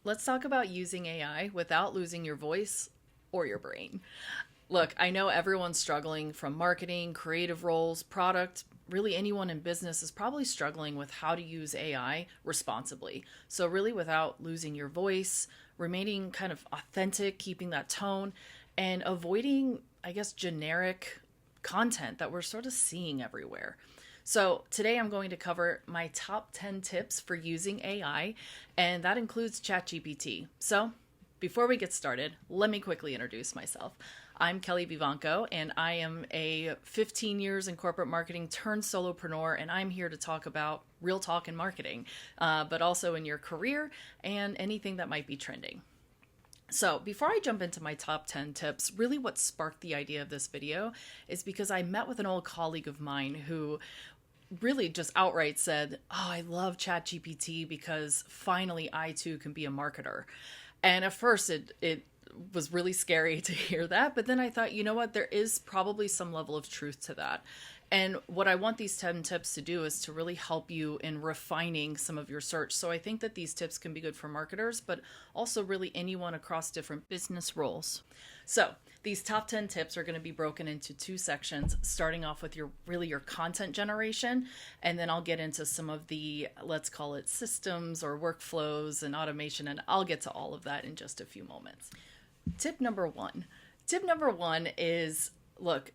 let's talk about using AI without losing your voice or your brain. Look, I know everyone's struggling from marketing, creative roles, product. Really, anyone in business is probably struggling with how to use AI responsibly. So, really, without losing your voice, remaining kind of authentic, keeping that tone, and avoiding, I guess, generic content that we're sort of seeing everywhere. So, today I'm going to cover my top 10 tips for using AI, and that includes ChatGPT. So, before we get started, let me quickly introduce myself. I'm Kelly Vivanco, and I am a 15 years in corporate marketing turned solopreneur, and I'm here to talk about real talk in marketing, but also in your career and anything that might be trending. So, before I jump into my top 10 tips, really what sparked the idea of this video is because I met with an old colleague of mine who really just outright said, "Oh, I love ChatGPT because finally I too can be a marketer." And at first it was really scary to hear that, but then I thought, you know what, there is probably some level of truth to that. And what I want these 10 tips to do is to really help you in refining some of your search. So I think that these tips can be good for marketers, but also really anyone across different business roles. So these top 10 tips are going to be broken into two sections, starting off with your content generation, and then I'll get into some of the, let's call it systems or workflows and automation, and I'll get to all of that in just a few moments. Tip number one. Tip number one is, look,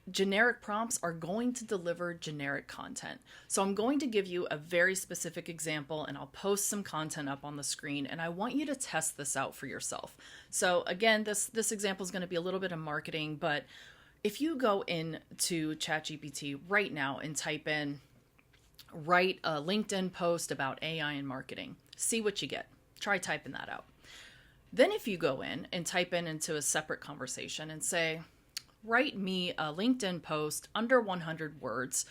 generic prompts are going to deliver generic content. So I'm going to give you a very specific example and I'll post some content up on the screen and I want you to test this out for yourself. So again, this example is going to be a little bit of marketing, but if you go into ChatGPT right now and type in, write a LinkedIn post about AI and marketing, see what you get. Try typing that out. Then if you go in and type into a separate conversation and say, write me a LinkedIn post under 100 words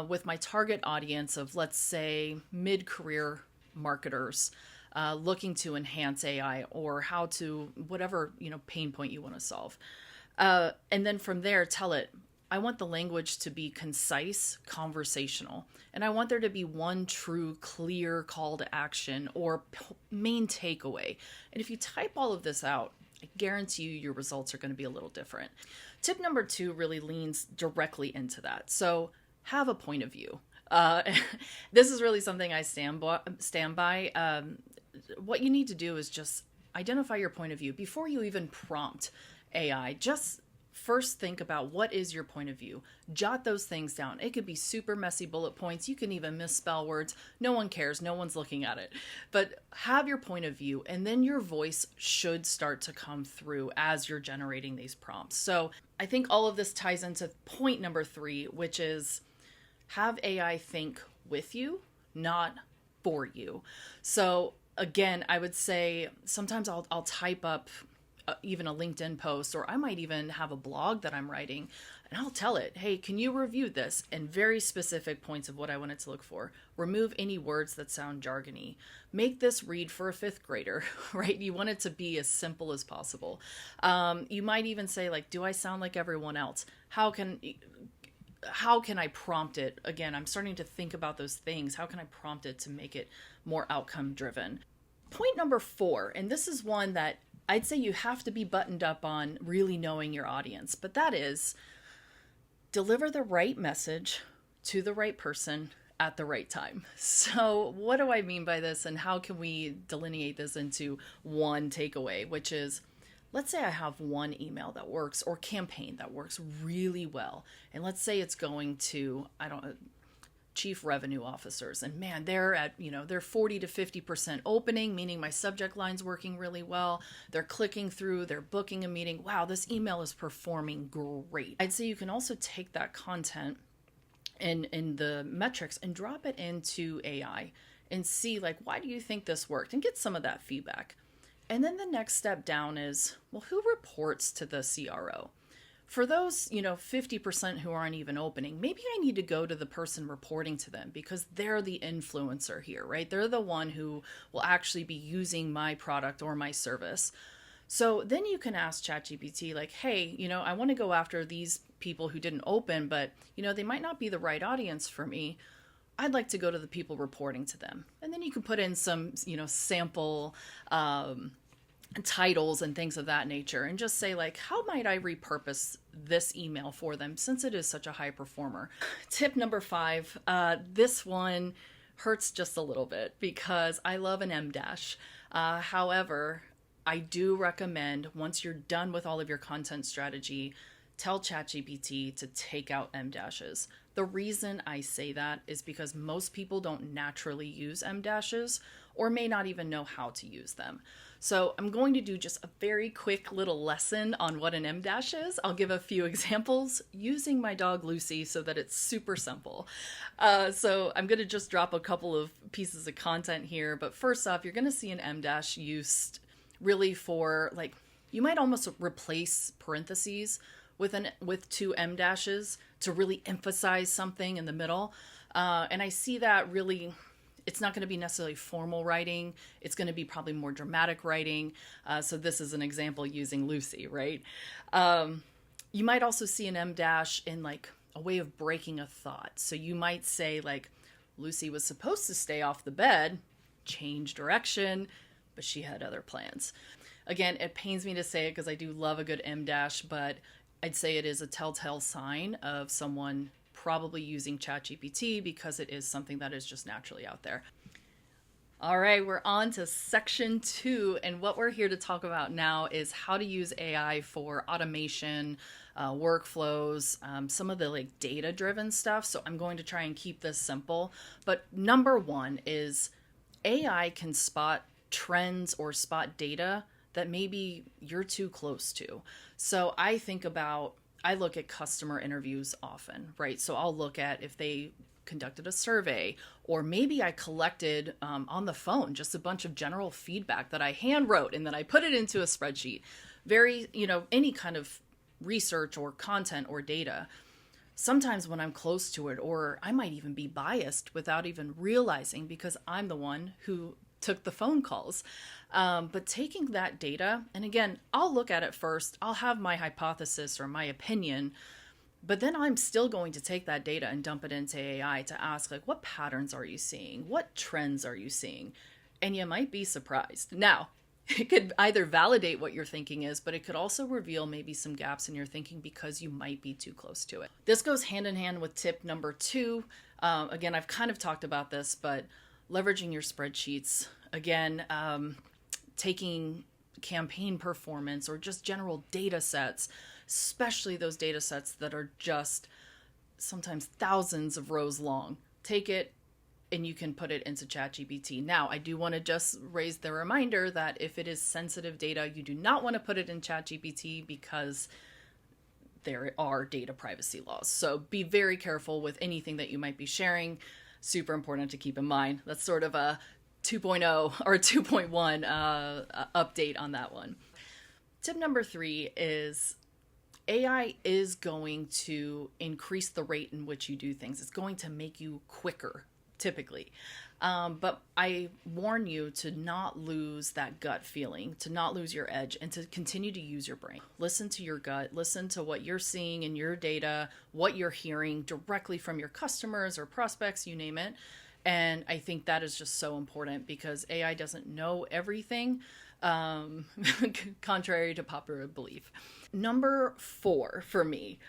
with my target audience of, let's say, mid-career marketers looking to enhance AI or how to, whatever, pain point you want to solve. And then from there, tell it, I want the language to be concise, conversational, and I want there to be one true, clear call to action or main takeaway. And if you type all of this out, I guarantee you your results are going to be a little different. Tip number 2 really leans directly into that. So have a point of view. This is really something I stand by. What you need to do is just identify your point of view before you even prompt AI. Just first think about what is your point of view. Jot those things down. It could be super messy bullet points. You can even misspell words. No one cares. No one's looking at it. But have your point of view, and then your voice should start to come through as you're generating these prompts. So I think all of this ties into point number 3, which is have AI think with you, not for you. So again, I would say sometimes I'll type up even a LinkedIn post, or I might even have a blog that I'm writing, and I'll tell it, hey, can you review this? And very specific points of what I want it to look for. Remove any words that sound jargony. Make this read for a 5th grader, right? You want it to be as simple as possible. You might even say, like, do I sound like everyone else? How can I prompt it? Again, I'm starting to think about those things. How can I prompt it to make it more outcome driven? Point number 4, and this is one that I'd say you have to be buttoned up on really knowing your audience, but that is deliver the right message to the right person at the right time. So what do I mean by this, and how can we delineate this into one takeaway, which is, let's say I have one email that works or campaign that works really well. And let's say it's going to, chief revenue officers, and man, they're at, they're 40 to 50% opening, meaning my subject line's working really well. They're clicking through, they're booking a meeting. Wow, this email is performing great. I'd say you can also take that content in the metrics and drop it into AI and see, like, why do you think this worked, and get some of that feedback. And then the next step down is, well, who reports to the CRO? For those, 50% who aren't even opening, maybe I need to go to the person reporting to them because they're the influencer here, right? They're the one who will actually be using my product or my service. So then you can ask ChatGPT, like, hey, I want to go after these people who didn't open, but, they might not be the right audience for me. I'd like to go to the people reporting to them. And then you can put in some, sample titles and things of that nature and just say like, how might I repurpose this email for them since it is such a high performer? Tip number 5, this one hurts just a little bit because I love an M dash. However, I do recommend once you're done with all of your content strategy, tell ChatGPT to take out M dashes. The reason I say that is because most people don't naturally use M dashes or may not even know how to use them. So I'm going to do just a very quick little lesson on what an M dash is. I'll give a few examples using my dog Lucy so that it's super simple. So I'm going to just drop a couple of pieces of content here. But first off, you're going to see an M dash used really for like, you might almost replace parentheses with 2 M dashes to really emphasize something in the middle. And I see that really, it's not going to be necessarily formal writing. It's going to be probably more dramatic writing. So this is an example using Lucy, right? You might also see an M dash in like a way of breaking a thought. So you might say like, Lucy was supposed to stay off the bed, change direction, but she had other plans. Again, it pains me to say it because I do love a good M dash, but I'd say it is a telltale sign of someone probably using ChatGPT because it is something that is just naturally out there. All right, we're on to section 2, and what we're here to talk about now is how to use AI for automation, workflows, some of the like data-driven stuff. So I'm going to try and keep this simple. But number 1 is AI can spot trends or spot data that maybe you're too close to. So I look at customer interviews often, right? So I'll look at if they conducted a survey, or maybe I collected on the phone just a bunch of general feedback that I hand wrote and then I put it into a spreadsheet. Very, any kind of research or content or data. Sometimes when I'm close to it, or I might even be biased without even realizing because I'm the one who took the phone calls. But taking that data, and again, I'll look at it first, I'll have my hypothesis or my opinion, but then I'm still going to take that data and dump it into AI to ask, like, what patterns are you seeing? What trends are you seeing? And you might be surprised. Now, it could either validate what your thinking is, but it could also reveal maybe some gaps in your thinking because you might be too close to it. This goes hand in hand with tip number 2. Again, I've kind of talked about this, but leveraging your spreadsheets. Again, taking campaign performance or just general data sets, especially those data sets that are just sometimes thousands of rows long. Take it and you can put it into ChatGPT. Now, I do want to just raise the reminder that if it is sensitive data, you do not want to put it in ChatGPT because there are data privacy laws. So be very careful with anything that you might be sharing. Super important to keep in mind. That's sort of a 2.0 or 2.1 update on that one. Tip number 3 is AI is going to increase the rate in which you do things. It's going to make you quicker, typically. But I warn you to not lose that gut feeling, to not lose your edge, and to continue to use your brain. Listen to your gut, listen to what you're seeing in your data, what you're hearing directly from your customers or prospects, you name it. And I think that is just so important because AI doesn't know everything, contrary to popular belief. Number 4 for me,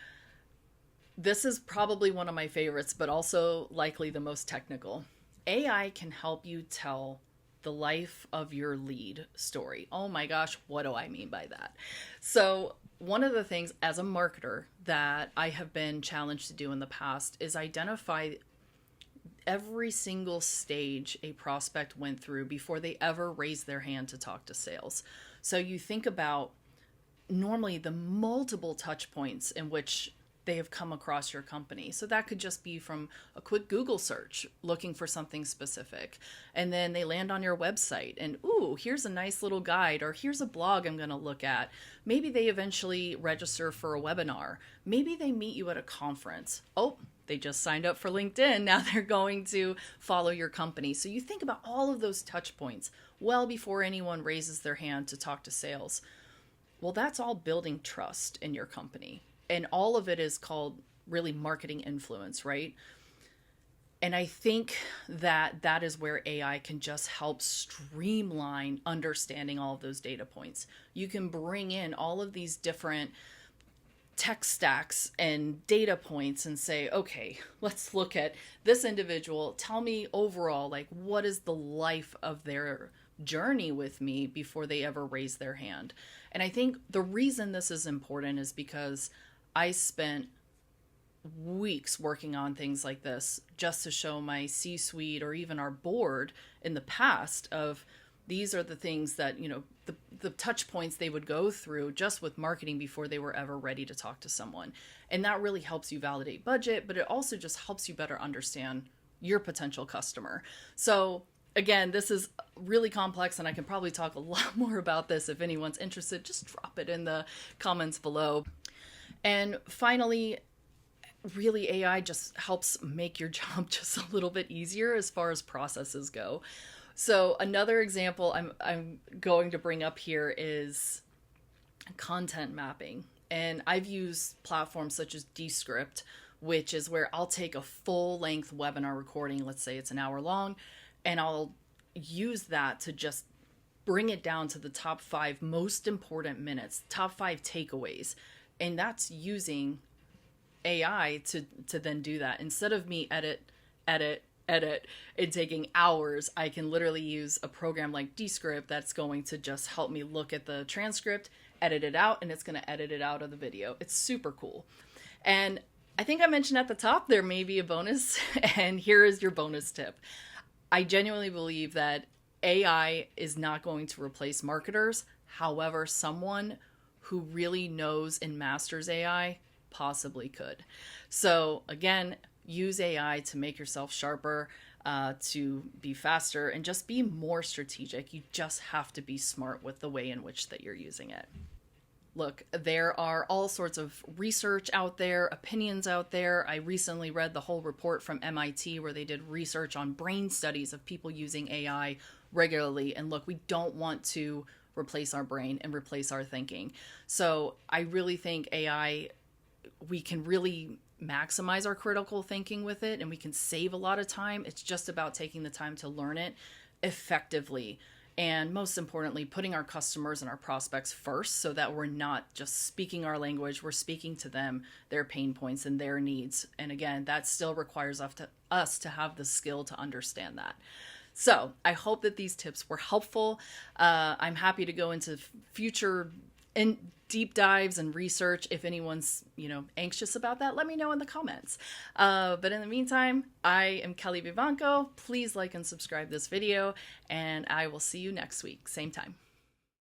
this is probably one of my favorites, but also likely the most technical. AI can help you tell the life of your lead story. Oh my gosh, what do I mean by that? So one of the things as a marketer that I have been challenged to do in the past is identify every single stage a prospect went through before they ever raised their hand to talk to sales. So you think about normally the multiple touch points in which they have come across your company. So that could just be from a quick Google search looking for something specific. And then they land on your website and, ooh, here's a nice little guide, or here's a blog I'm going to look at. Maybe they eventually register for a webinar. Maybe they meet you at a conference. Oh, they just signed up for LinkedIn. Now they're going to follow your company. So you think about all of those touch points well before anyone raises their hand to talk to sales. Well, that's all building trust in your company. And all of it is called really marketing influence, right? And I think that that is where AI can just help streamline understanding all of those data points. You can bring in all of these different tech stacks and data points and say, okay, let's look at this individual. Tell me overall, like, what is the life of their journey with me before they ever raise their hand? And I think the reason this is important is because I spent weeks working on things like this just to show my C-suite or even our board in the past of these are the things that, the touch points they would go through just with marketing before they were ever ready to talk to someone. And that really helps you validate budget, but it also just helps you better understand your potential customer. So again, this is really complex and I can probably talk a lot more about this. If anyone's interested, just drop it in the comments below. And finally, really AI just helps make your job just a little bit easier as far as processes go. So another example I'm going to bring up here is content mapping. And I've used platforms such as Descript, which is where I'll take a full length webinar recording, let's say it's an hour long, and I'll use that to just bring it down to the top 5 most important minutes, top 5 takeaways. And that's using AI to then do that. Instead of me edit and taking hours, I can literally use a program like Descript that's going to just help me look at the transcript, edit it out, and it's going to edit it out of the video. It's super cool. And I think I mentioned at the top there may be a bonus, and here is your bonus tip. I genuinely believe that AI is not going to replace marketers. However, someone who really knows and masters AI possibly could. So again, use AI to make yourself sharper, to be faster, and just be more strategic. You just have to be smart with the way in which that you're using it. Look, there are all sorts of research out there, opinions out there. I recently read the whole report from MIT where they did research on brain studies of people using AI regularly. And look, we don't want to replace our brain and replace our thinking. So I really think AI, we can really maximize our critical thinking with it, and we can save a lot of time. It's just about taking the time to learn it effectively. And most importantly, putting our customers and our prospects first so that we're not just speaking our language, we're speaking to them, their pain points and their needs. And again, that still requires us to have the skill to understand that. So I hope that these tips were helpful. I'm happy to go into future deep dives and research. If anyone's, anxious about that, let me know in the comments. But in the meantime, I am Kelly Vivanco. Please like and subscribe this video, and I will see you next week, same time.